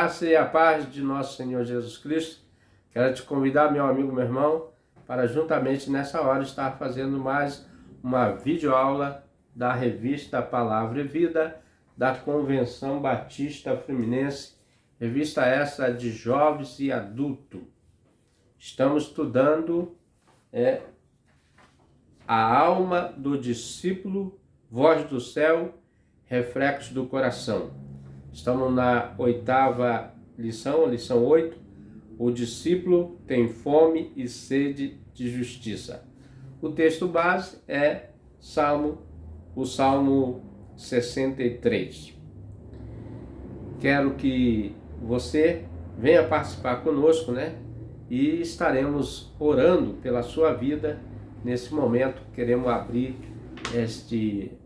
graça e a paz de nosso Senhor Jesus Cristo. Quero te convidar, meu amigo, meu irmão, para juntamente nessa hora estar fazendo mais uma videoaula da revista Palavra e Vida da Convenção Batista Fluminense, revista essa de jovens e adultos. Estamos estudando a alma do discípulo, voz do céu, reflexo do coração. Estamos na 8ª lição, lição 8. O discípulo tem fome e sede de justiça. O texto base é o Salmo 63. Quero que você venha participar conosco, E estaremos orando pela sua vida nesse momento. Queremos abrir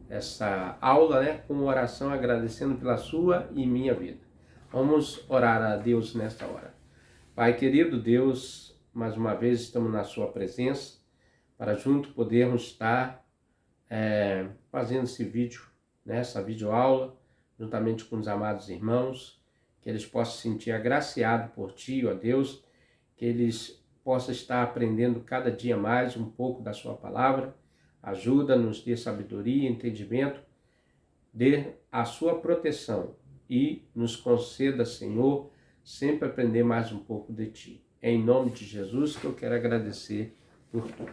essa aula, com oração, agradecendo pela sua e minha vida. Vamos orar a Deus nesta hora. Pai querido Deus, mais uma vez estamos na sua presença para junto podermos estar fazendo esse vídeo, essa videoaula, juntamente com os amados irmãos, que eles possam se sentir agraciados por Ti, ó Deus, que eles possam estar aprendendo cada dia mais um pouco da sua palavra. Ajuda-nos, dê sabedoria e entendimento, dê a sua proteção e nos conceda, Senhor, sempre aprender mais um pouco de Ti. É em nome de Jesus que eu quero agradecer por tudo.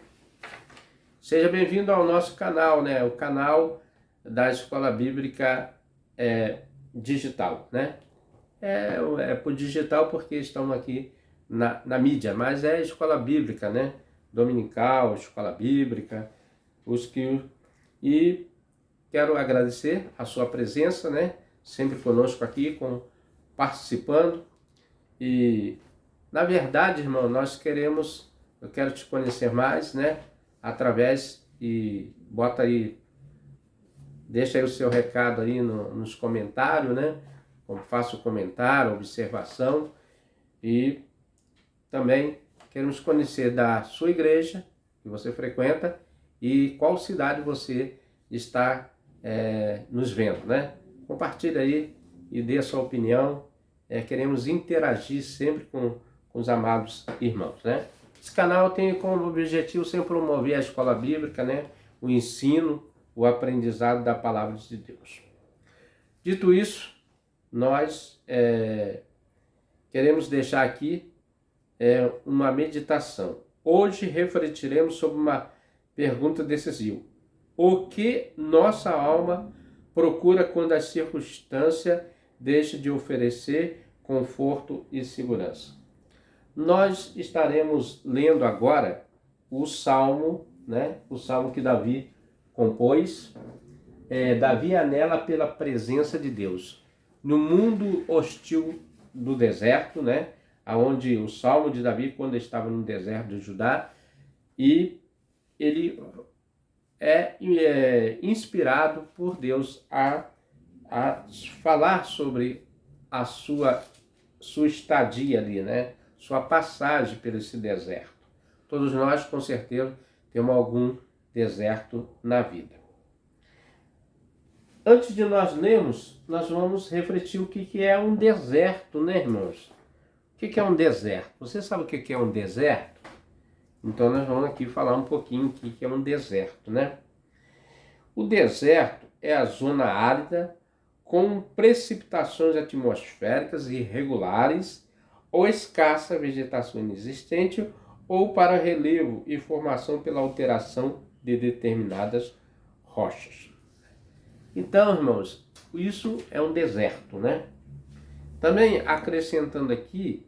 Seja bem-vindo ao nosso canal, o canal da Escola Bíblica Digital, É por digital porque estamos aqui na mídia, mas é Escola Bíblica, Dominical, Escola Bíblica, e quero agradecer a sua presença, sempre conosco aqui, participando. E, na verdade, irmão, eu quero te conhecer mais, através, e bota aí, deixa aí o seu recado aí nos comentários, Como faça o comentário, observação, e também queremos conhecer da sua igreja que você frequenta e qual cidade você está nos vendo, Compartilhe aí e dê a sua opinião. Queremos interagir sempre com os amados irmãos, Esse canal tem como objetivo sempre promover a escola bíblica, O ensino, o aprendizado da palavra de Deus. Dito isso, nós queremos deixar aqui uma meditação. Hoje refletiremos sobre uma pergunta decisiva. O que nossa alma procura quando a circunstância deixa de oferecer conforto e segurança? Nós estaremos lendo agora o Salmo, O Salmo que Davi compôs. Davi anela pela presença de Deus. No mundo hostil do deserto, Aonde o Salmo de Davi, quando estava no deserto de Judá, e ele é inspirado por Deus a falar sobre a sua estadia ali, Sua passagem por esse deserto. Todos nós, com certeza, temos algum deserto na vida. Antes de nós lermos, nós vamos refletir o que é um deserto, irmãos? O que é um deserto? Você sabe o que é um deserto? Então nós vamos aqui falar um pouquinho o que é um deserto, O deserto é a zona árida com precipitações atmosféricas irregulares ou escassa vegetação inexistente ou para relevo e formação pela alteração de determinadas rochas. Então, irmãos, isso é um deserto, Também acrescentando aqui,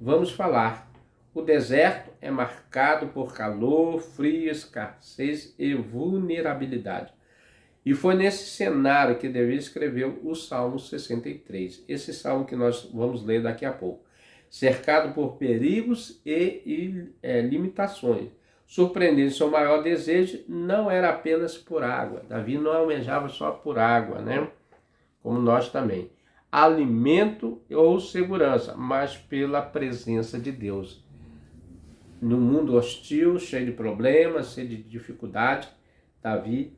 vamos falar, o deserto é marcado por calor, frio, escassez e vulnerabilidade. E foi nesse cenário que Davi escreveu o Salmo 63, esse salmo que nós vamos ler daqui a pouco. Cercado por perigos e limitações. Surpreendente, seu maior desejo não era apenas por água. Davi não almejava só por água, Como nós também. Alimento ou segurança, mas pela presença de Deus. No mundo hostil, cheio de problemas, cheio de dificuldade, Davi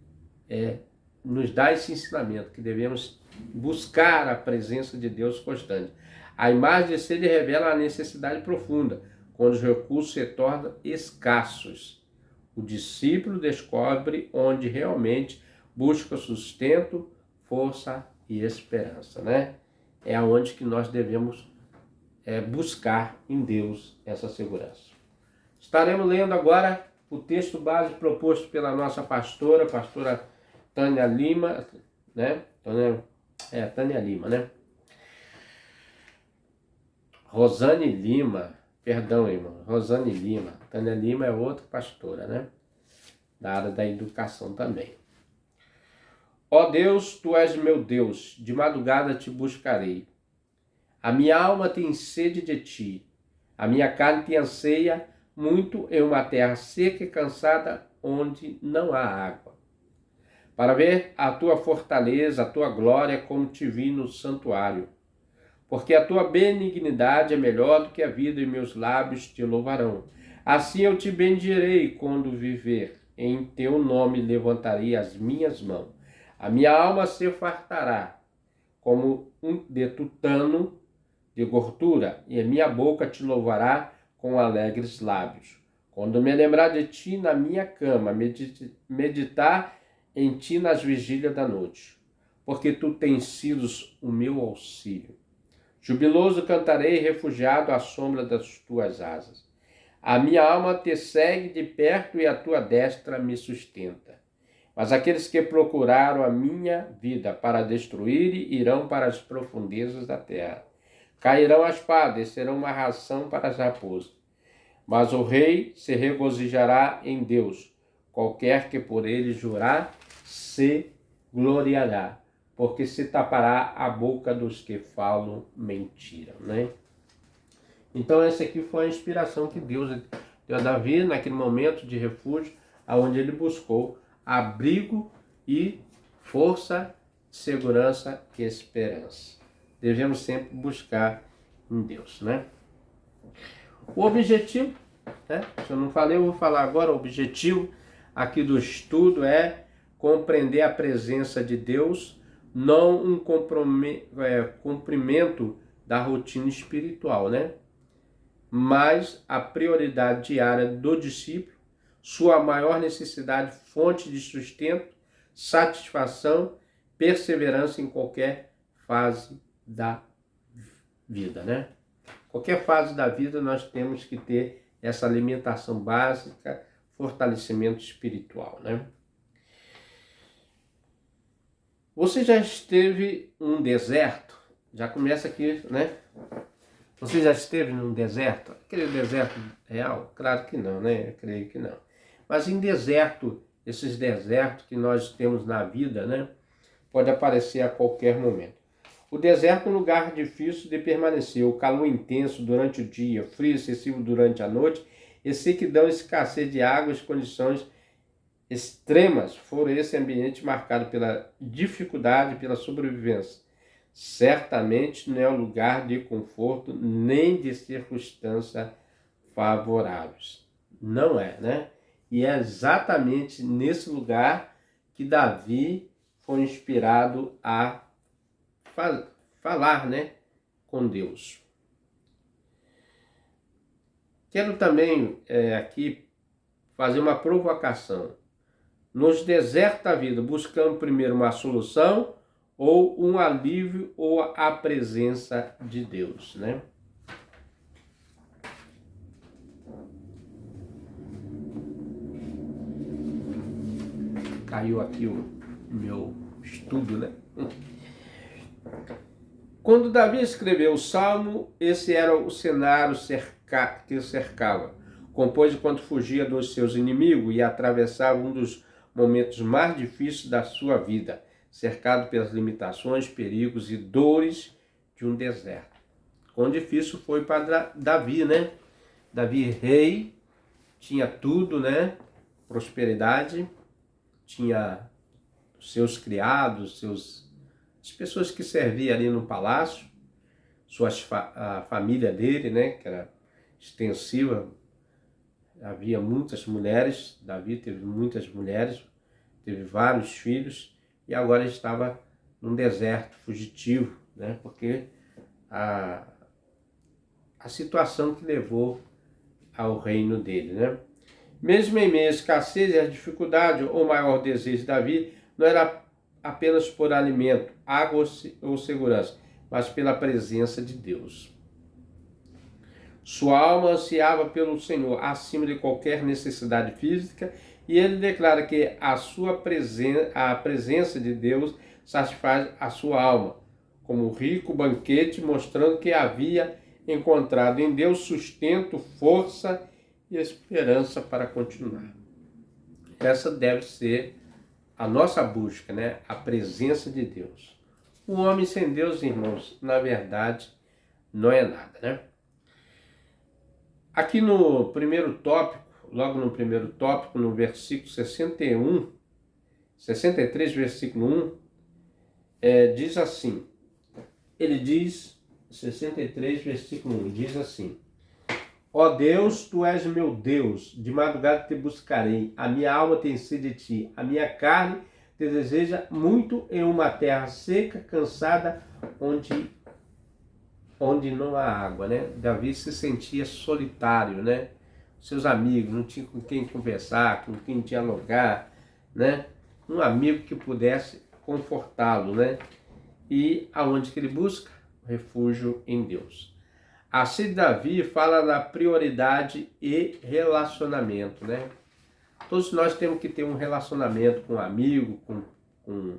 nos dá esse ensinamento, que devemos buscar a presença de Deus constante. A imagem de sede revela a necessidade profunda, quando os recursos se tornam escassos. O discípulo descobre onde realmente busca sustento, força e esperança, né? É aonde que nós devemos buscar em Deus essa segurança. Estaremos lendo agora o texto base proposto pela nossa pastora Tânia Lima, né? Tânia Lima, né? Rosane Lima, perdão, irmão, Rosane Lima. Tânia Lima é outra pastora, né? Da área da educação também. Ó Deus, Tu és meu Deus, de madrugada te buscarei. A minha alma tem sede de Ti, a minha carne te anseia muito em uma terra seca e cansada, onde não há água. Para ver a Tua fortaleza, a Tua glória, como te vi no santuário. Porque a Tua benignidade é melhor do que a vida, e meus lábios te louvarão. Assim eu te bendirei quando viver, em Teu nome levantarei as minhas mãos. A minha alma se fartará, como um de tutano de gordura, e a minha boca te louvará com alegres lábios. Quando me lembrar de Ti na minha cama, meditar em Ti nas vigílias da noite, porque Tu tens sido o meu auxílio. Jubiloso cantarei, refugiado à sombra das Tuas asas. A minha alma te segue de perto e a Tua destra me sustenta. Mas aqueles que procuraram a minha vida para destruir irão para as profundezas da terra. Cairão a espada e serão uma ração para as raposas. Mas o rei se regozijará em Deus. Qualquer que por ele jurar, se gloriará, porque se tapará a boca dos que falam mentira, né? Então essa aqui foi a inspiração que Deus deu a Davi naquele momento de refúgio, onde ele buscou abrigo e força, segurança e esperança. Devemos sempre buscar em Deus, né? O objetivo, né? Se eu não falei, eu vou falar agora. O objetivo aqui do estudo é compreender a presença de Deus, não um cumprimento da rotina espiritual, né? Mas a prioridade diária do discípulo, sua maior necessidade, fonte de sustento, satisfação, perseverança em qualquer fase da vida, né? Qualquer fase da vida nós temos que ter essa alimentação básica, fortalecimento espiritual, né? Você já esteve num deserto? Já começa aqui, né? Você já esteve num deserto? Aquele deserto real? Claro que não, né? Eu creio que não. Mas em deserto, esses desertos que nós temos na vida, né? Pode aparecer a qualquer momento. O deserto é um lugar difícil de permanecer. O calor intenso durante o dia, frio excessivo durante a noite, e sequidão, escassez de água, as condições extremas foram esse ambiente marcado pela dificuldade, pela sobrevivência. Certamente não é um lugar de conforto nem de circunstâncias favoráveis. Não é, né? E é exatamente nesse lugar que Davi foi inspirado a falar, né, com Deus. Quero também aqui fazer uma provocação. Nos desertos da vida, buscamos primeiro uma solução ou um alívio ou a presença de Deus, né? Caiu aqui o meu estudo, né? Quando Davi escreveu o Salmo, esse era o cenário que o cercava. Compôs enquanto fugia dos seus inimigos e atravessava um dos momentos mais difíceis da sua vida, cercado pelas limitações, perigos e dores de um deserto. Quão difícil foi para Davi, né? Davi, rei, tinha tudo, né? Prosperidade, tinha seus criados, as pessoas que serviam ali no palácio, a família dele, né? Que era extensiva. Havia muitas mulheres, Davi teve muitas mulheres, teve vários filhos e agora estava num deserto fugitivo, né? Porque a situação que levou ao reino dele, né? Mesmo em meio à escassez e à dificuldade, o maior desejo de Davi não era apenas por alimento, água ou segurança, mas pela presença de Deus. Sua alma ansiava pelo Senhor acima de qualquer necessidade física, e ele declara que a presença de Deus satisfaz a sua alma, como um rico banquete, mostrando que havia encontrado em Deus sustento, força e esperança para continuar. Essa deve ser a nossa busca, né? A presença de Deus. O homem sem Deus, irmãos, na verdade, não é nada, né? Aqui no primeiro tópico, logo no primeiro tópico, no versículo 63, versículo 1, diz assim, ele diz, 63, versículo 1, diz assim: Ó Deus, tu és meu Deus, de madrugada te buscarei, a minha alma tem sede de ti, a minha carne te deseja muito em uma terra seca, cansada, onde não há água, né? Davi se sentia solitário, né? Seus amigos, não tinha com quem conversar, com quem dialogar, né? Um amigo que pudesse confortá-lo, né? E aonde que ele busca? Refúgio em Deus. Assim, Davi fala da prioridade e relacionamento, né? Todos nós temos que ter um relacionamento com um amigo, com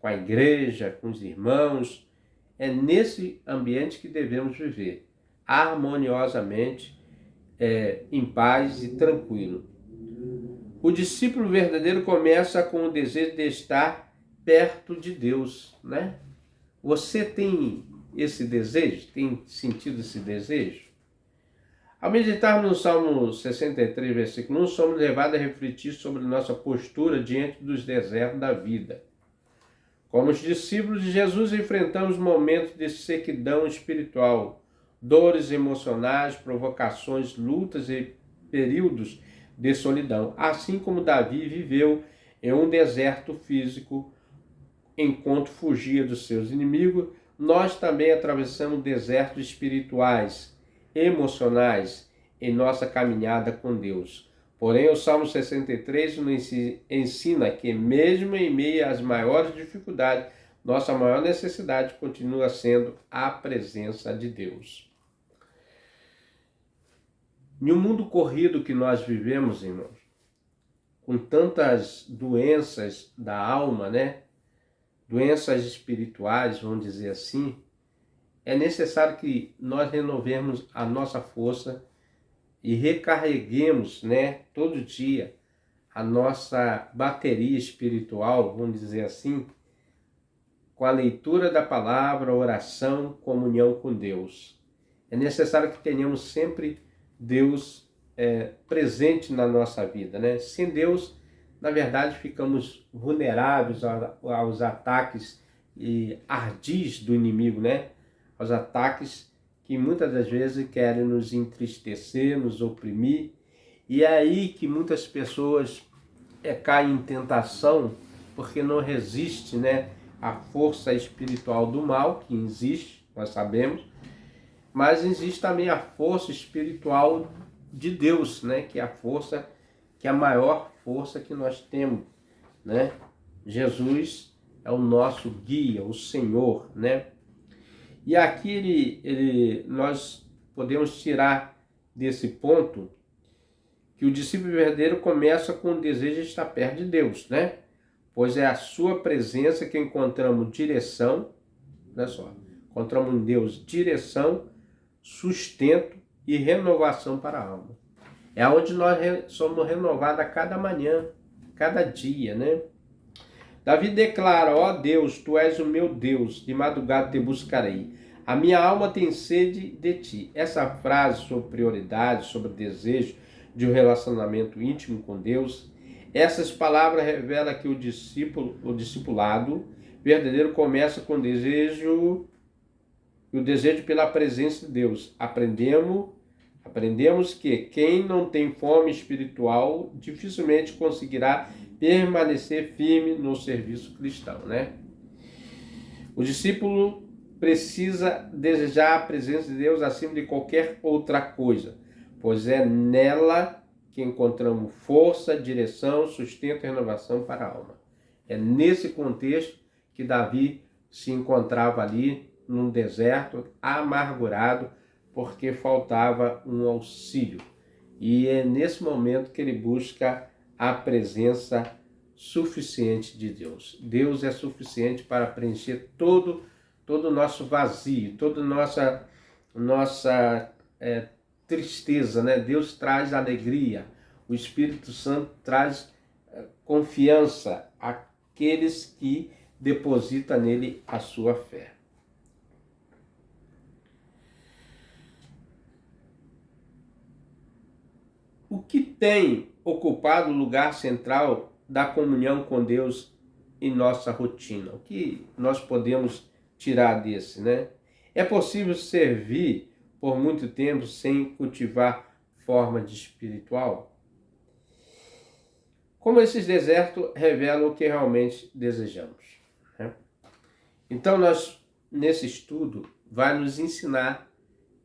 a igreja, com os irmãos. É nesse ambiente que devemos viver, harmoniosamente, em paz e tranquilo. O discípulo verdadeiro começa com o desejo de estar perto de Deus, né? Você tem esse desejo? Tem sentido esse desejo? Ao meditarmos no Salmo 63, versículo 1, somos levados a refletir sobre nossa postura diante dos desertos da vida. Como os discípulos de Jesus, enfrentamos momentos de sequidão espiritual, dores emocionais, provocações, lutas e períodos de solidão, assim como Davi viveu em um deserto físico enquanto fugia dos seus inimigos. Nós também atravessamos desertos espirituais, emocionais, em nossa caminhada com Deus. Porém, o Salmo 63 nos ensina que, mesmo em meio às maiores dificuldades, nossa maior necessidade continua sendo a presença de Deus. Em um mundo corrido que nós vivemos, irmãos, com tantas doenças da alma, né? Doenças espirituais, vamos dizer assim, é necessário que nós renovemos a nossa força e recarreguemos, né, todo dia a nossa bateria espiritual, vamos dizer assim, com a leitura da palavra, oração, comunhão com Deus. É necessário que tenhamos sempre Deus presente na nossa vida, né? Sem Deus, na verdade, ficamos vulneráveis aos ataques e ardis do inimigo, né? Aos ataques que muitas das vezes querem nos entristecer, nos oprimir. E é aí que muitas pessoas caem em tentação, porque não resiste, né, à força espiritual do mal, que existe, nós sabemos, mas existe também a força espiritual de Deus, né, que é a força, que é a maior força que nós temos, né? Jesus é o nosso guia, o Senhor, né? E aqui nós podemos tirar desse ponto que o discípulo verdadeiro começa com o desejo de estar perto de Deus, né? Pois é a sua presença que encontramos direção, olha só, encontramos em Deus direção, sustento e renovação para a alma. É onde nós somos renovados a cada manhã, cada dia, né? Davi declara: ó Deus, tu és o meu Deus, de madrugada te buscarei. A minha alma tem sede de ti. Essa frase sobre prioridade, sobre desejo de um relacionamento íntimo com Deus, essas palavras revelam que o discipulado verdadeiro começa com o desejo pela presença de Deus. Aprendemos que quem não tem fome espiritual dificilmente conseguirá permanecer firme no serviço cristão, né? O discípulo precisa desejar a presença de Deus acima de qualquer outra coisa, pois é nela que encontramos força, direção, sustento e renovação para a alma. É nesse contexto que Davi se encontrava ali num deserto, amargurado, porque faltava um auxílio. E é nesse momento que ele busca a presença suficiente de Deus. Deus é suficiente para preencher todo o nosso vazio, toda nossa tristeza, né? Deus traz alegria, o Espírito Santo traz confiança àqueles que depositam nele a sua fé. O que tem ocupado o lugar central da comunhão com Deus em nossa rotina? O que nós podemos tirar desse, né? É possível servir por muito tempo sem cultivar forma de espiritual? Como esses desertos revelam o que realmente desejamos, né? Então nesse estudo, vai nos ensinar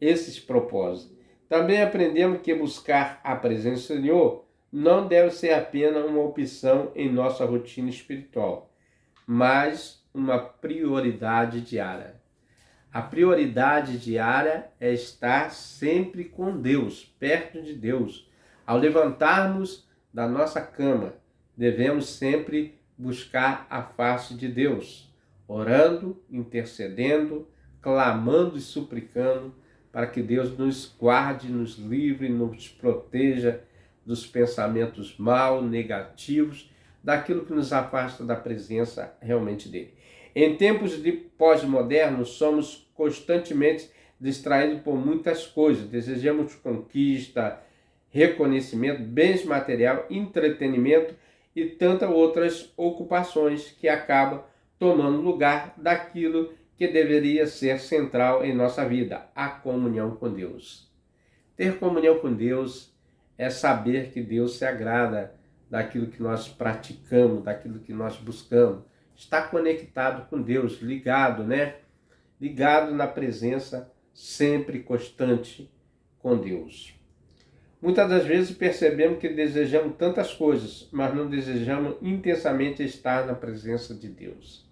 esses propósitos. Também aprendemos que buscar a presença do Senhor não deve ser apenas uma opção em nossa rotina espiritual, mas uma prioridade diária. A prioridade diária é estar sempre com Deus, perto de Deus. Ao levantarmos da nossa cama, devemos sempre buscar a face de Deus, orando, intercedendo, clamando e suplicando, para que Deus nos guarde, nos livre, nos proteja dos pensamentos maus, negativos, daquilo que nos afasta da presença realmente dele. Em tempos de pós-moderno, somos constantemente distraídos por muitas coisas. Desejamos conquista, reconhecimento, bens materiais, entretenimento e tantas outras ocupações que acabam tomando lugar daquilo que deveria ser central em nossa vida, a comunhão com Deus. Ter comunhão com Deus é saber que Deus se agrada daquilo que nós praticamos, daquilo que nós buscamos. Estar conectado com Deus, ligado, né? Ligado na presença sempre constante com Deus. Muitas das vezes percebemos que desejamos tantas coisas, mas não desejamos intensamente estar na presença de Deus.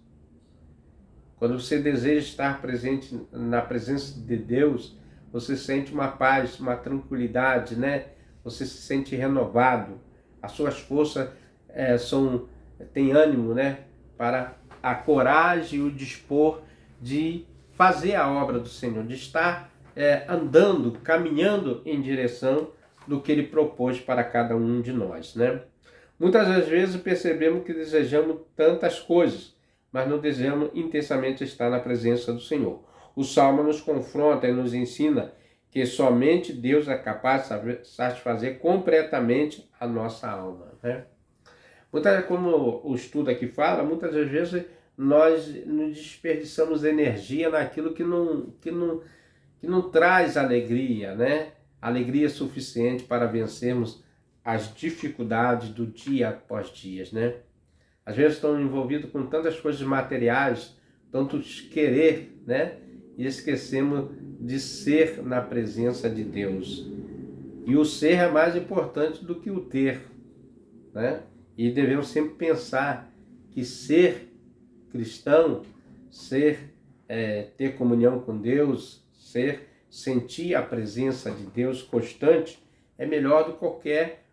Quando você deseja estar presente na presença de Deus, você sente uma paz, uma tranquilidade, né? Você se sente renovado, as suas forças têm ânimo, né? Para a coragem e o dispor de fazer a obra do Senhor, de estar andando, caminhando em direção do que Ele propôs para cada um de nós, né? Muitas das vezes percebemos que desejamos tantas coisas, mas não desejamos intensamente estar na presença do Senhor. O Salmo nos confronta e nos ensina que somente Deus é capaz de satisfazer completamente a nossa alma, né? Como o estudo aqui fala, muitas das vezes nós nos desperdiçamos energia naquilo que não traz alegria, né? Alegria suficiente para vencermos as dificuldades do dia após dia, né? Às vezes estão envolvidos com tantas coisas materiais, tantos querer, né? E esquecemos de ser na presença de Deus. E o ser é mais importante do que o ter, né? E devemos sempre pensar que ser cristão, ter comunhão com Deus, sentir a presença de Deus constante, é melhor do que qualquer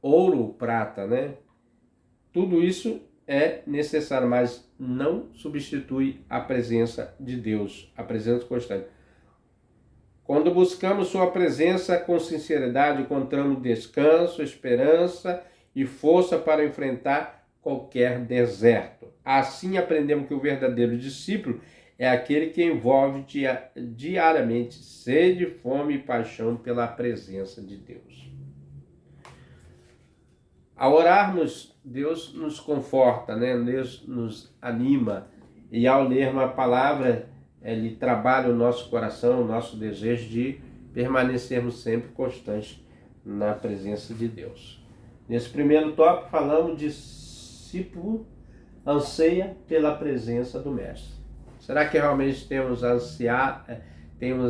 ouro ou prata, né? Tudo isso é necessário, mas não substitui a presença de Deus, a presença constante. Quando buscamos sua presença com sinceridade, encontramos descanso, esperança e força para enfrentar qualquer deserto. Assim aprendemos que o verdadeiro discípulo é aquele que envolve diariamente sede, fome e paixão pela presença de Deus. Ao orarmos, Deus nos conforta, né? Deus nos anima, e ao lermos a palavra, Ele trabalha o nosso coração, o nosso desejo de permanecermos sempre constantes na presença de Deus. Nesse primeiro tópico falamos de discípulo anseia pela presença do Mestre. Será que realmente temos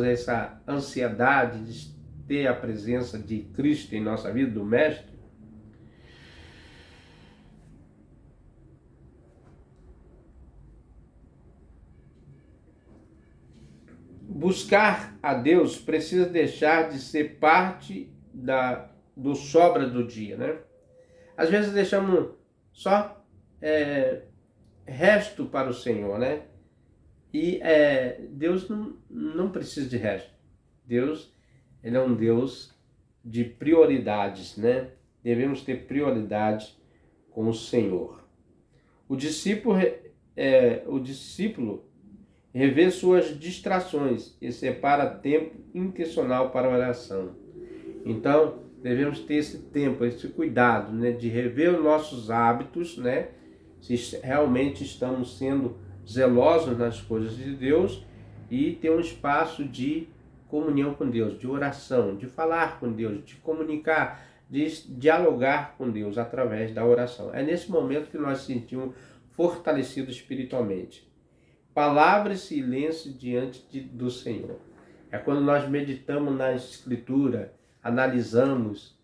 essa ansiedade de ter a presença de Cristo em nossa vida, do Mestre? Buscar a Deus precisa deixar de ser parte do sobra do dia, né? Às vezes deixamos só resto para o Senhor, né? E Deus não precisa de resto. Deus, ele é um Deus de prioridades, né? Devemos ter prioridade com o Senhor. O discípulo revê suas distrações e separa tempo intencional para a oração. Então, devemos ter esse tempo, esse cuidado, né, de rever os nossos hábitos, né, se realmente estamos sendo zelosos nas coisas de Deus, e ter um espaço de comunhão com Deus, de oração, de falar com Deus, de comunicar, de dialogar com Deus através da oração. É nesse momento que nós nos sentimos fortalecidos espiritualmente. Palavra e silêncio diante do Senhor. É quando nós meditamos na Escritura, analisamos,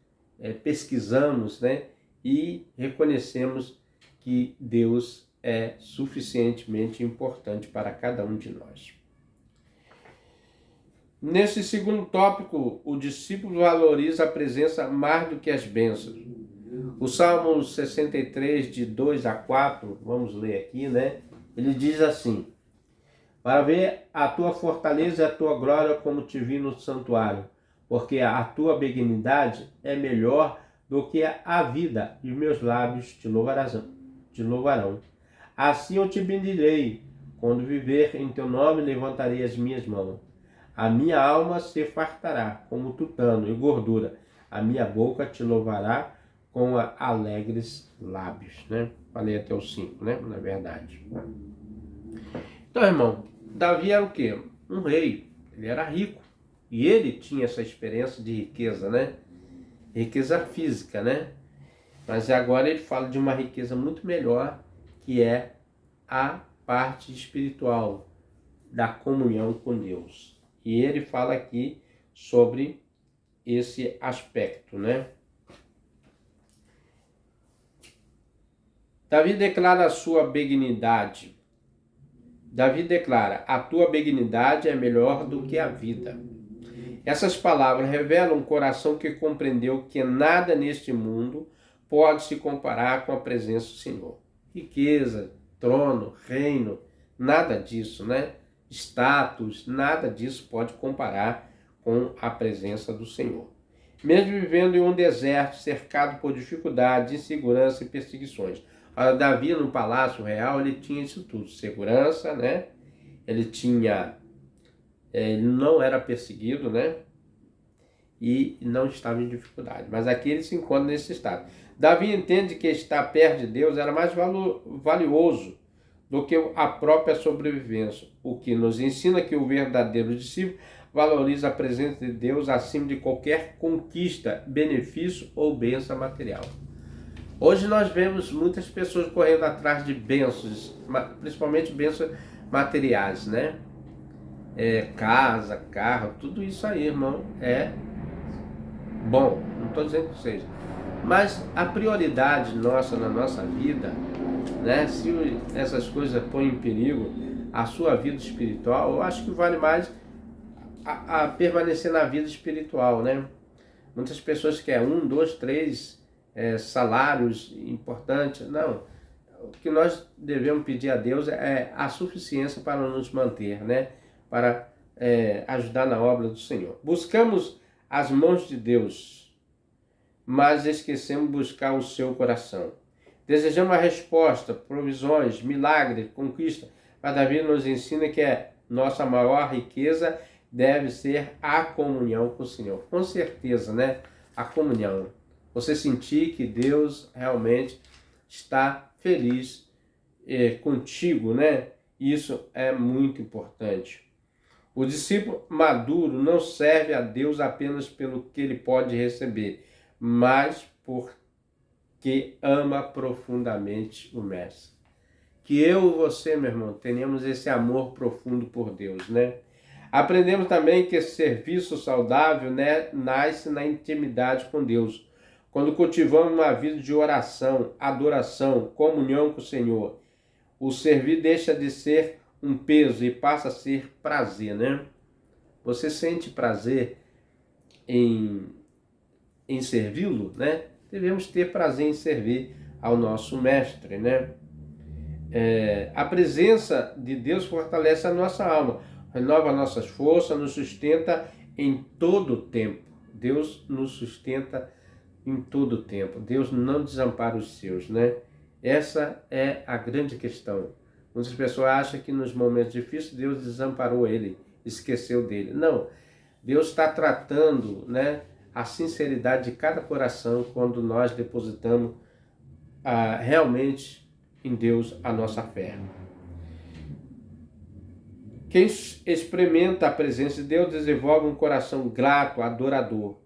pesquisamos, né? E reconhecemos que Deus é suficientemente importante para cada um de nós. Nesse segundo tópico, o discípulo valoriza a presença mais do que as bênçãos. O Salmo 63, de 2 a 4, vamos ler aqui, né? Ele diz assim: para ver a tua fortaleza e a tua glória como te vi no santuário, porque a tua benignidade é melhor do que a vida, e os meus lábios te louvarão. Assim eu te bendirei, quando viver em teu nome levantarei as minhas mãos. A minha alma se fartará como tutano e gordura, a minha boca te louvará com alegres lábios, né? Falei até o 5, né? Na verdade. Então, irmão, Davi era o quê? Um rei. Ele era rico. E ele tinha essa experiência de riqueza, né? Riqueza física, né? Mas agora ele fala de uma riqueza muito melhor, que é a parte espiritual da comunhão com Deus. E ele fala aqui sobre esse aspecto, né? Davi declara a sua benignidade. Davi declara: a tua benignidade é melhor do que a vida. Essas palavras revelam um coração que compreendeu que nada neste mundo pode se comparar com a presença do Senhor. Riqueza, trono, reino, nada disso, né? Status, nada disso pode comparar com a presença do Senhor. Mesmo vivendo em um deserto, cercado por dificuldades, insegurança e perseguições. Olha, Davi, no palácio real, ele tinha isso tudo. Segurança, né? Ele não era perseguido, né? E não estava em dificuldade. Mas aqui ele se encontra nesse estado. Davi entende que estar perto de Deus era mais valioso do que a própria sobrevivência, o que nos ensina que o verdadeiro discípulo valoriza a presença de Deus acima de qualquer conquista, benefício ou bênção material. Hoje nós vemos muitas pessoas correndo atrás de bênçãos, principalmente bênçãos materiais, né? Casa, carro, tudo isso aí, irmão, é bom, não estou dizendo que seja. Mas a prioridade nossa na nossa vida, né? Se essas coisas põem em perigo a sua vida espiritual, eu acho que vale mais a permanecer na vida espiritual, né? Muitas pessoas querem 1, 2, 3 salários importantes. Não. O que nós devemos pedir a Deus é a suficiência para nos manter, né? Para ajudar na obra do Senhor. Buscamos as mãos de Deus, mas esquecemos de buscar o seu coração. Desejamos a resposta, provisões, milagre, conquista, mas Davi nos ensina que nossa maior riqueza deve ser a comunhão com o Senhor. Com certeza, né? A comunhão. Você sentir que Deus realmente está feliz contigo, né? Isso é muito importante. O discípulo maduro não serve a Deus apenas pelo que ele pode receber, mas porque ama profundamente o Mestre. que eu e você, meu irmão, tenhamos esse amor profundo por Deus, né? Aprendemos também que esse serviço saudável, né, nasce na intimidade com Deus. Quando cultivamos uma vida de oração, adoração, comunhão com o Senhor, o servir deixa de ser um peso e passa a ser prazer, né? Você sente prazer em servi-lo, né? Devemos ter prazer em servir ao nosso mestre, né? A presença de Deus fortalece a nossa alma, renova nossas forças, nos sustenta em todo o tempo. Deus nos sustenta em todo o tempo. Deus não desampara os seus, né? Essa é a grande questão. Muitas pessoas acham que nos momentos difíceis Deus desamparou ele, esqueceu dele. Não. Deus está tratando, né, a sinceridade de cada coração quando nós depositamos realmente em Deus a nossa fé. Quem experimenta a presença de Deus desenvolve um coração grato, adorador.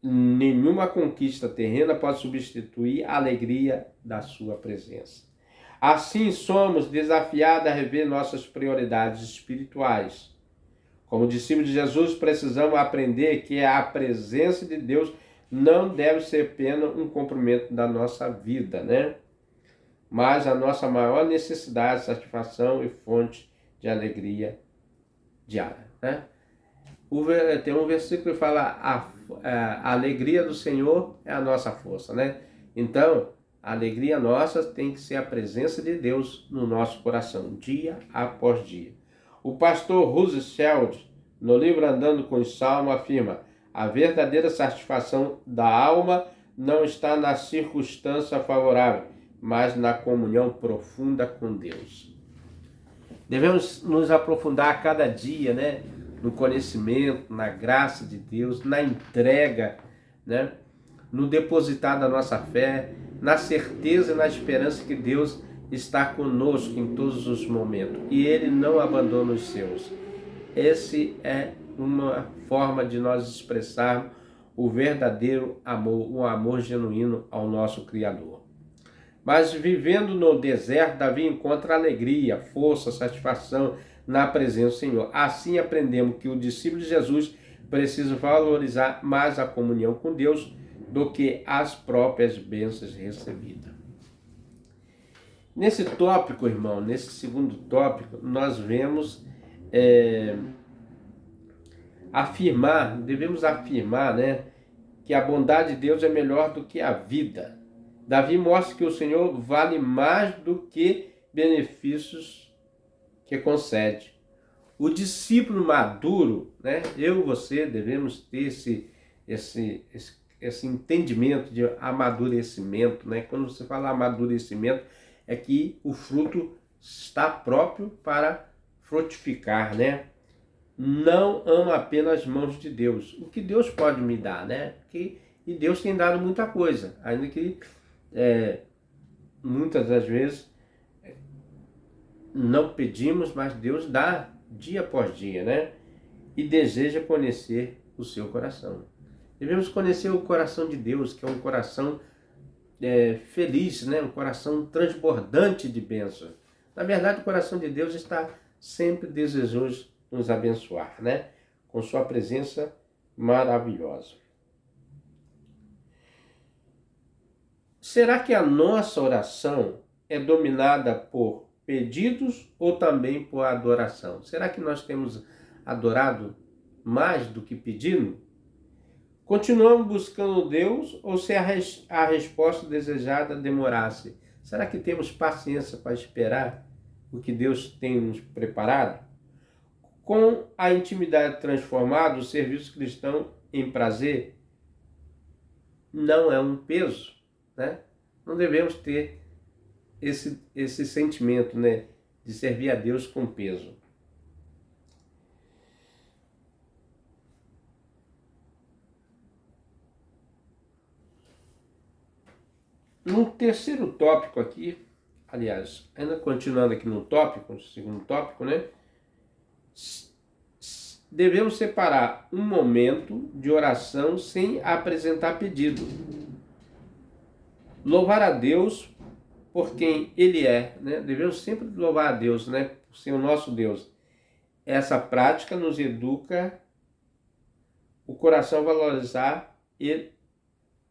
Nenhuma conquista terrena pode substituir a alegria da sua presença. Assim, somos desafiados a rever nossas prioridades espirituais. Como discípulos de Jesus, precisamos aprender que a presença de Deus não deve ser apenas um cumprimento da nossa vida, né? Mas a nossa maior necessidade, satisfação e fonte de alegria diária, né? Tem um versículo que fala a alegria do Senhor é a nossa força, né? Então, a alegria nossa tem que ser a presença de Deus no nosso coração, dia após dia. O pastor Roosevelt, no livro Andando com os Salmos, afirma: a verdadeira satisfação da alma não está na circunstância favorável, mas na comunhão profunda com Deus. Devemos nos aprofundar a cada dia, né? No conhecimento, na graça de Deus, na entrega, né? No depositar da nossa fé, na certeza e na esperança que Deus está conosco em todos os momentos e Ele não abandona os seus. Esse é uma forma de nós expressarmos o verdadeiro amor, um amor genuíno ao nosso Criador. Mas vivendo no deserto, Davi encontra alegria, força, satisfação na presença do Senhor. Assim aprendemos que o discípulo de Jesus precisa valorizar mais a comunhão com Deus do que as próprias bênçãos recebidas. Nesse tópico, irmão, nesse segundo tópico, nós vemos devemos afirmar, né, que a bondade de Deus é melhor do que a vida. Davi mostra que o Senhor vale mais do que benefícios que concede. O discípulo maduro, né, eu e você devemos ter esse entendimento de amadurecimento, né? Quando você fala amadurecimento, é que o fruto está próprio para frutificar, né? Não ama apenas as mãos de Deus. O que Deus pode me dar, né? E Deus tem dado muita coisa, ainda que muitas das vezes não pedimos, mas Deus dá dia após dia, né? E deseja conhecer o seu coração. Devemos conhecer o coração de Deus, que é um coração feliz, né? Um coração transbordante de bênçãos. Na verdade, o coração de Deus está sempre desejoso de nos abençoar, né? Com sua presença maravilhosa. Será que a nossa oração é dominada por pedidos ou também por adoração? Será que nós temos adorado mais do que pedindo? Continuamos buscando Deus ou se a resposta desejada demorasse? Será que temos paciência para esperar o que Deus tem nos preparado? Com a intimidade transformada, o serviço cristão em prazer não é um peso, né? Não devemos ter esse sentimento, né, de servir a Deus com peso. No terceiro tópico aqui, aliás, ainda continuando aqui no tópico, no segundo tópico, né? Devemos separar um momento de oração sem apresentar pedido. Louvar a Deus por quem Ele é, né? Devemos sempre louvar a Deus, né? Por ser o nosso Deus. Essa prática nos educa o coração a valorizar e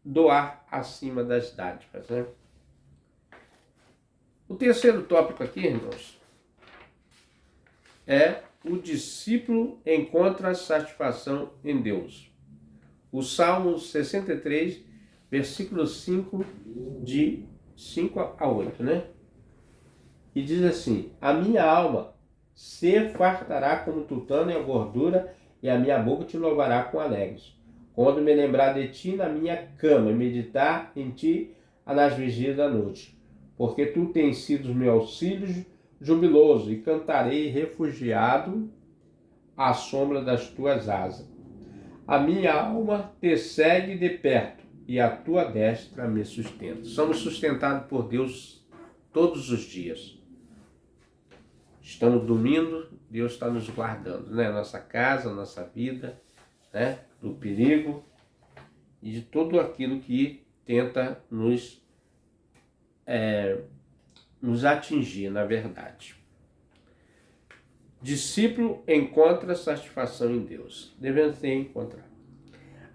doar acima das dádivas, né? O terceiro tópico aqui, irmãos, é o discípulo encontra satisfação em Deus. O Salmo 63, versículo 5, de 5 a 8, né? E diz assim: a minha alma se fartará como tutano em a gordura, e a minha boca te louvará com alegres. Quando me lembrar de ti na minha cama, e meditar em ti nas vigílias da noite. Porque tu tens sido meu auxílio jubiloso, e cantarei refugiado à sombra das tuas asas. A minha alma te segue de perto, e a tua destra me sustenta. Somos sustentados por Deus todos os dias. Estamos dormindo, Deus está nos guardando, né? Nossa casa, nossa vida, né? Do perigo e de tudo aquilo que tenta nos atingir, na verdade. Discípulo encontra satisfação em Deus. Devemos ter encontrado.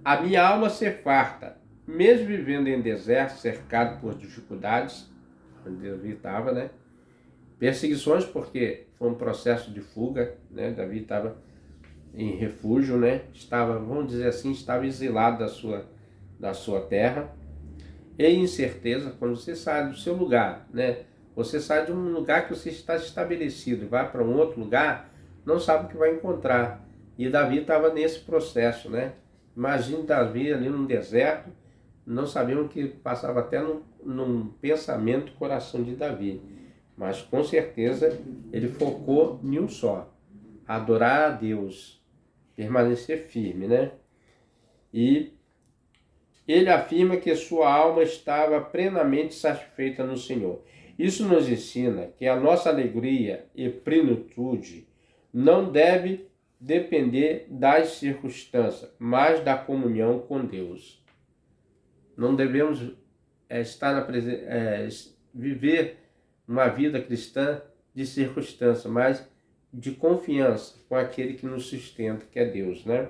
A minha alma se farta, mesmo vivendo em deserto, cercado por dificuldades, onde Davi estava, né? Perseguições, porque foi um processo de fuga, né? Davi estava em refúgio, né? Estava, vamos dizer assim, estava exilado da sua terra. E incerteza, quando você sai do seu lugar, né? Você sai de um lugar que você está estabelecido e vai para um outro lugar, não sabe o que vai encontrar. E Davi estava nesse processo, né? Imagine Davi ali num deserto, não sabíamos o que passava até num pensamento, coração de Davi. Mas com certeza ele focou em um só: adorar a Deus, permanecer firme, né? E ele afirma que sua alma estava plenamente satisfeita no Senhor. Isso nos ensina que a nossa alegria e plenitude não deve depender das circunstâncias, mas da comunhão com Deus. Não devemos viver uma vida cristã de circunstância, mas de confiança com aquele que nos sustenta, que é Deus, né?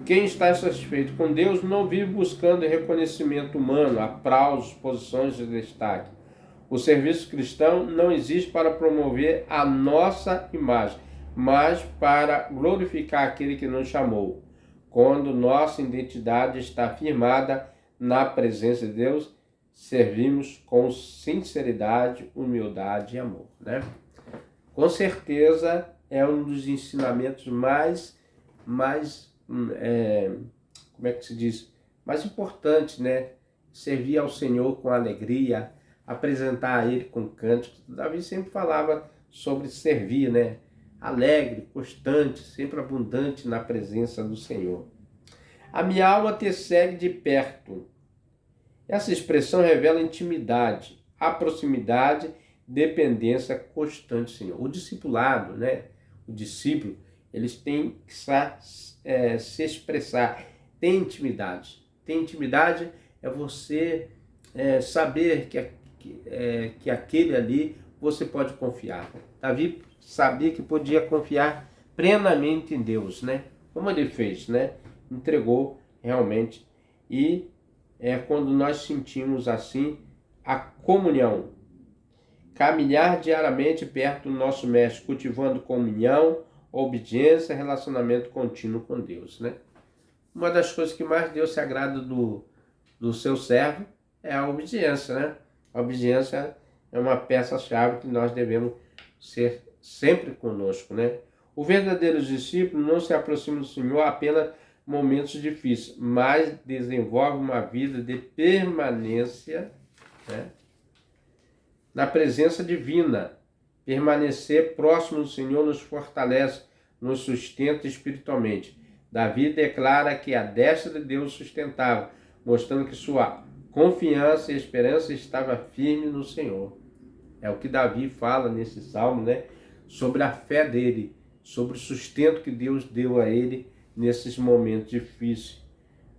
Quem está satisfeito com Deus não vive buscando reconhecimento humano, aplausos, posições de destaque. O serviço cristão não existe para promover a nossa imagem, mas para glorificar aquele que nos chamou. Quando nossa identidade está firmada na presença de Deus, servimos com sinceridade, humildade e amor, né? Com certeza é um dos ensinamentos mais como é que se diz? Mais importante, né? Servir ao Senhor com alegria, apresentar a Ele com cânticos. Davi sempre falava sobre servir, né? Alegre, constante, sempre abundante na presença do Senhor. A minha alma te segue de perto. Essa expressão revela intimidade, a proximidade, dependência constante do Senhor. O discipulado, né? O discípulo, eles têm que se expressar, tem intimidade. Tem intimidade é você saber que aquele ali você pode confiar. Davi sabia que podia confiar plenamente em Deus, né? Como ele fez, né? Entregou realmente. E é quando nós sentimos assim a comunhão. Caminhar diariamente perto do nosso mestre, cultivando comunhão, obediência, relacionamento contínuo com Deus, né? Uma das coisas que mais Deus se agrada do seu servo é a obediência, né? A obediência é uma peça-chave que nós devemos ser sempre conosco, né? O verdadeiro discípulo não se aproxima do Senhor apenas em momentos difíceis, mas desenvolve uma vida de permanência, né? Na presença divina. Permanecer próximo do Senhor nos fortalece, nos sustenta espiritualmente. Davi declara que a destra de Deus sustentava, mostrando que sua confiança e esperança estava firme no Senhor. É o que Davi fala nesse salmo, né? Sobre a fé dele, sobre o sustento que Deus deu a ele nesses momentos difíceis.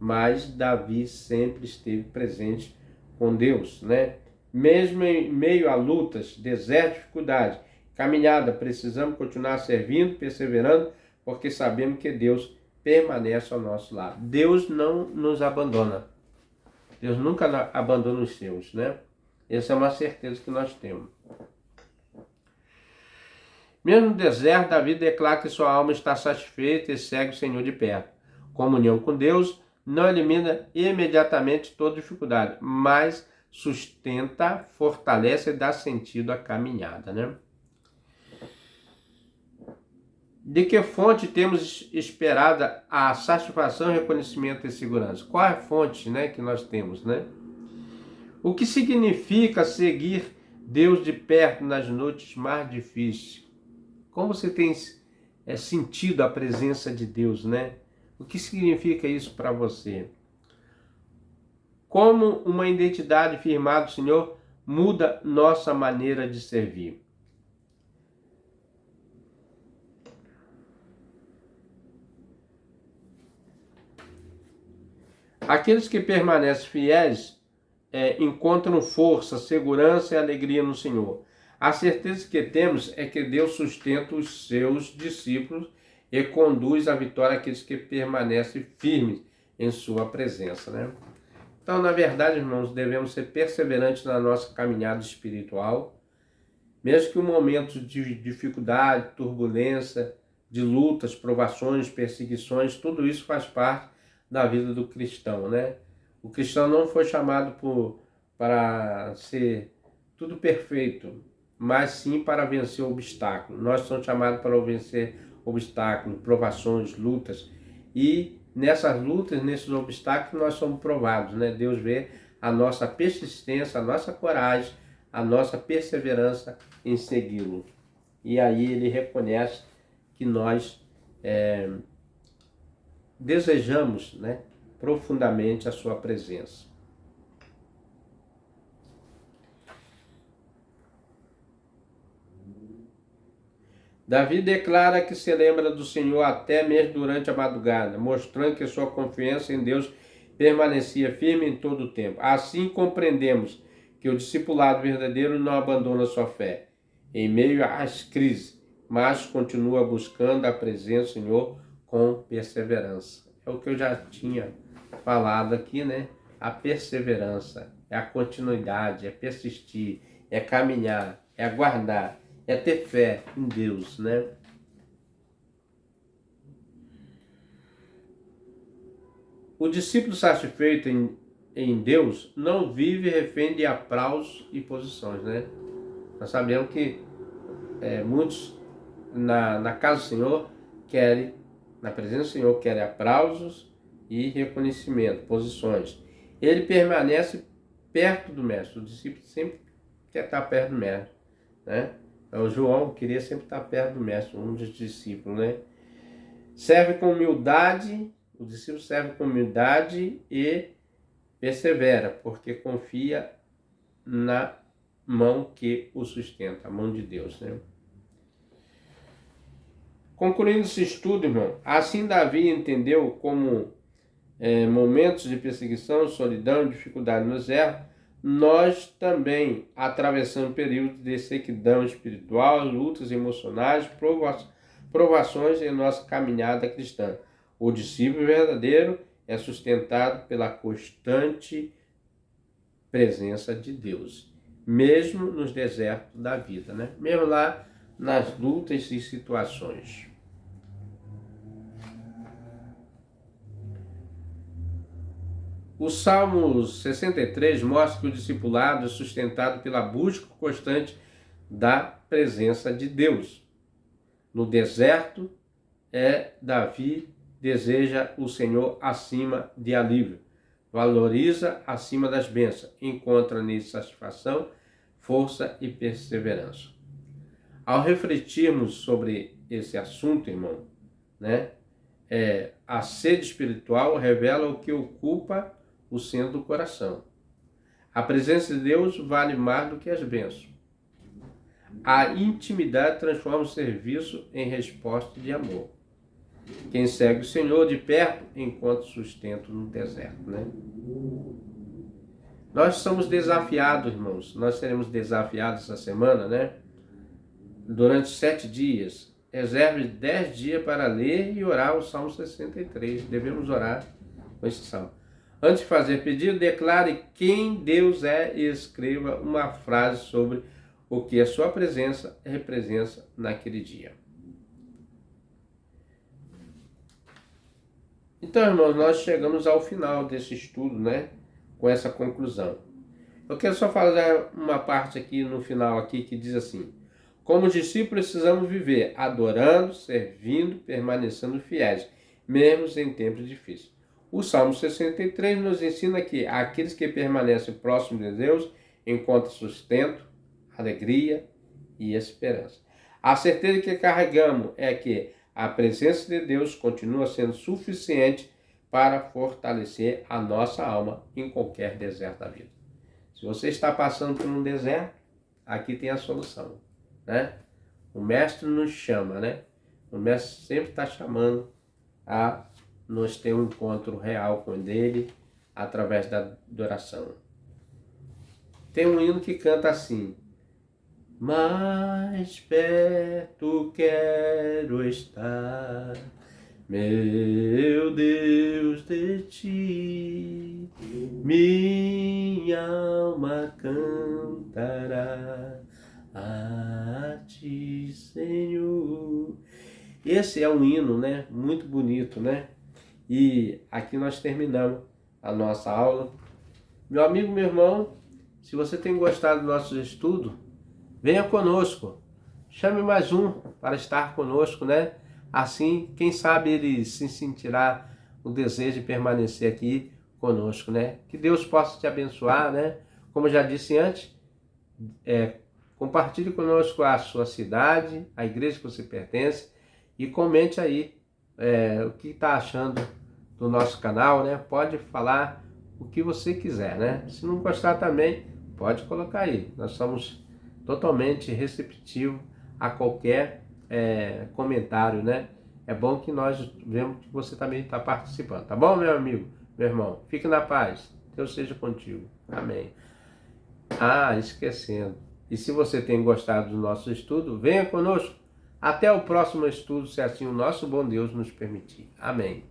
mas Davi sempre esteve presente com Deus, né? Mesmo em meio a lutas, deserto, dificuldade, caminhada, precisamos continuar servindo, perseverando, porque sabemos que Deus permanece ao nosso lado. Deus não nos abandona. Deus nunca abandona os seus, né? Essa é uma certeza que nós temos. Mesmo no deserto, Davi declara que sua alma está satisfeita e segue o Senhor de perto. Comunhão com Deus não elimina imediatamente toda dificuldade, mas sustenta, fortalece e dá sentido à caminhada, né? De que fonte temos esperada a satisfação, reconhecimento e segurança? Qual é a fonte, né, que nós temos, né? O que significa seguir Deus de perto nas noites mais difíceis? Como você tem sentido a presença de Deus, né? O que significa isso para você? Como uma identidade firmada do Senhor muda nossa maneira de servir? Aqueles que permanecem fiéis encontram força, segurança e alegria no Senhor. A certeza que temos é que Deus sustenta os seus discípulos e conduz à vitória aqueles que permanecem firmes em sua presença, né? Então, na verdade, irmãos, devemos ser perseverantes na nossa caminhada espiritual, mesmo que um momento de dificuldade, turbulência, de lutas, provações, perseguições, tudo isso faz parte da vida do cristão, né? O cristão não foi chamado para ser tudo perfeito, mas sim para vencer obstáculos. Nós somos chamados para vencer obstáculos, provações, lutas. E nessas lutas, nesses obstáculos, nós somos provados, né? Deus vê a nossa persistência, a nossa coragem, a nossa perseverança em segui-lo. E aí ele reconhece que nós desejamos, né, profundamente a sua presença. Davi declara que se lembra do Senhor até mesmo durante a madrugada, mostrando que sua confiança em Deus permanecia firme em todo o tempo. Assim compreendemos que o discipulado verdadeiro não abandona sua fé em meio às crises, mas continua buscando a presença do Senhor com perseverança. É o que eu já tinha falado aqui, né? A perseverança é a continuidade, é persistir, é caminhar, é aguardar, é ter fé em Deus, né? O discípulo satisfeito em Deus não vive refém de aplausos e posições, né? Nós sabemos que muitos na casa do Senhor querem, na presença do Senhor, querem aplausos e reconhecimento, posições. Ele permanece perto do mestre. O discípulo sempre quer estar perto do mestre, né? O João queria sempre estar perto do mestre, um dos discípulos, né? Serve com humildade, o discípulo serve com humildade e persevera, porque confia na mão que o sustenta, a mão de Deus, né? Concluindo esse estudo, irmão, assim Davi entendeu como momentos de perseguição, solidão, dificuldade no deserto, nós também atravessamos períodos de sequidão espiritual, lutas emocionais, provações em nossa caminhada cristã. O discípulo verdadeiro é sustentado pela constante presença de Deus, mesmo nos desertos da vida, né? Mesmo lá nas lutas e situações. O Salmo 63 mostra que o discipulado é sustentado pela busca constante da presença de Deus. No deserto, Davi deseja o Senhor acima de alívio, valoriza acima das bênçãos, encontra nele satisfação, força e perseverança. Ao refletirmos sobre esse assunto, irmão, né, a sede espiritual revela o que ocupa o centro do coração. A presença de Deus vale mais do que as bênçãos. A intimidade transforma o serviço em resposta de amor. Quem segue o Senhor de perto encontra sustento no deserto, né? Nós somos desafiados, irmãos. Nós seremos desafiados essa semana, né? Durante 7 dias. Reserve 10 dias para ler e orar o Salmo 63. Devemos orar com esse salmo. Antes de fazer pedido, declare quem Deus é e escreva uma frase sobre o que a sua presença representa naquele dia. Então, irmãos, nós chegamos ao final desse estudo, né? Com essa conclusão. Eu quero só fazer uma parte aqui no final aqui que diz assim: como discípulos precisamos viver adorando, servindo, permanecendo fiéis, mesmo em tempos difíceis. O Salmo 63 nos ensina que aqueles que permanecem próximos de Deus encontram sustento, alegria e esperança. A certeza que carregamos é que a presença de Deus continua sendo suficiente para fortalecer a nossa alma em qualquer deserto da vida. Se você está passando por um deserto, aqui tem a solução, né? O Mestre nos chama, né? O Mestre sempre está chamando a nos ter um encontro real com Ele através da adoração. Tem um hino que canta assim: mais perto quero estar, meu Deus, de ti, minha alma cantará a ti, Senhor. Esse é um hino, né? Muito bonito, né? E aqui nós terminamos a nossa aula. Meu amigo, meu irmão, se você tem gostado do nosso estudo, venha conosco. Chame mais um para estar conosco, né? Assim, quem sabe ele se sentirá o desejo de permanecer aqui conosco, né? Que Deus possa te abençoar, né? Como eu já disse antes, compartilhe conosco a sua cidade, a igreja que você pertence e comente aí o que está achando do nosso canal, né? Pode falar o que você quiser, né? Se não gostar também, pode colocar aí. Nós somos totalmente receptivos a qualquer comentário, né? É bom que nós vemos que você também está participando, tá bom, meu amigo, meu irmão? Fique na paz. Deus seja contigo. Amém. Esquecendo. E se você tem gostado do nosso estudo, venha conosco. Até o próximo estudo, se assim o nosso bom Deus nos permitir. Amém.